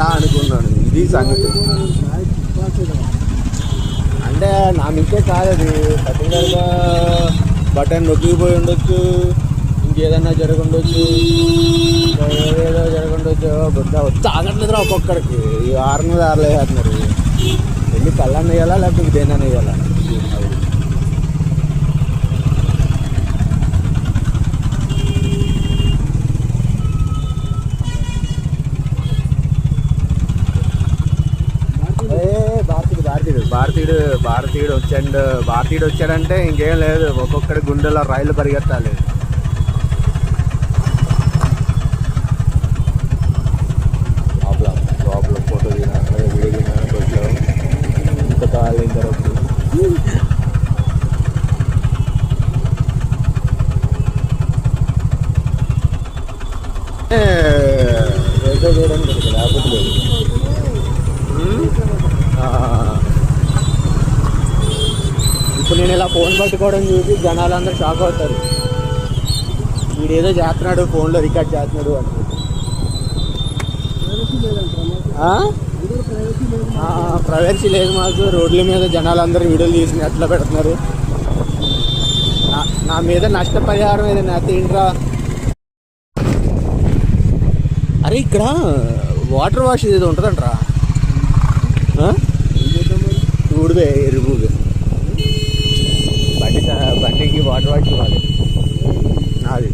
రా అనుకున్నాను. ఇది సంగతి. అంటే నా మిస్టేక్ కాదు అది. పర్టికులర్గా బటన్ నొక్కిపోయి ఉండొచ్చు, ఇంకేదన్నా జరగండొచ్చు, ఏదేదో జరగండొచ్చు. బుద్ధ వచ్చి ఆగట్లేదురా ఒక్కొక్కడికి. ఈ 6 మీద 6 వేసేస్తున్నారు. వెళ్ళి కళ్ళని వేయాలా లేకపోతే దేన్నైనా వేయాలా? భారతీయుడు వచ్చాడంటే ఇంకేం లేదు. ఒక్కొక్కడి గుండెలో రైలు పరిగెత్తాలి. ప్రాబ్లం ఫోటో తీనా, వీడియో తీనా, బస్లో ఇంత కాలేం జరుగుతుంది. చేయడానికి లేకపోతే లేదు. ఇప్పుడు నేను ఇలా ఫోన్ పట్టుకోవడం చూసి జనాలందరూ షాక్ అవుతారు. వీడేదో చేస్తున్నాడు, ఫోన్లో రికార్డ్ చేస్తున్నాడు అని. ప్రైవసీ లేదు మాకు. రోడ్ల మీద జనాలందరూ వీడియోలు తీసి ఎట్లా పెడుతున్నారు. నా మీద నష్టపరిహారం ఏదైనా ఏంట్రా? అరే ఇక్కడ వాటర్ వాష్ ఏదో ఉంటుందంట్రా. చూడువే ఎరువుగా బండికి వాటర్ వాష్ ఇవ్వాలి. నాది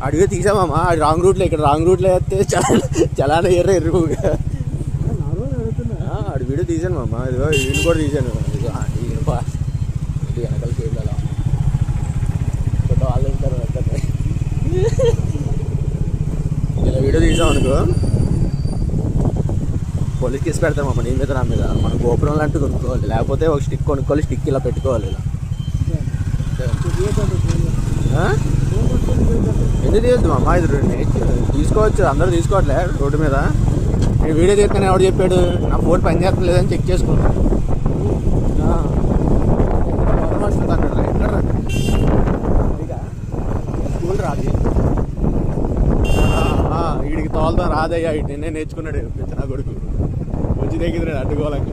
అడిగే తీసామమ్మా. అది రాంగ్ రూట్లో, ఇక్కడ రాంగ్ రూట్లో వేస్తే చలానా ఎరువుగా. అడి వీడియో తీసాను మామ. ఇదిగో వీడిని కూడా తీసాను. ఇది వెనకాల కేబుల్ వాళ్ళు ఉంటారు. ఇలా వీడియో తీసాం అనుకో, పోలీస్ కేసు పెడతామమ్మ నీ మీద నా మీద. మన గోపురం లాంటివి కొనుక్కోవాలి, లేకపోతే ఒక స్టిక్ కొనుక్కోవాలి. స్టిక్ ఇలా పెట్టుకోవాలి. ఇలా ఎందుకు తీయద్దు అమ్మా? ఇది తీసుకోవచ్చు, అందరూ తీసుకోవట్లే రోడ్డు మీద. నేను వీడియో తీస్తాను ఎవడు చెప్పాడు? నా ఫోన్ పని చేస్తాను లేదని చెక్ చేసుకున్నాను. స్కూల్ రాదు, వీడికి తోలుతా రాదయ్యా. ఇటు నేను నేర్చుకున్నాడు నా కొడుకు. వచ్చి దగ్గర అడ్డుకోవాలని.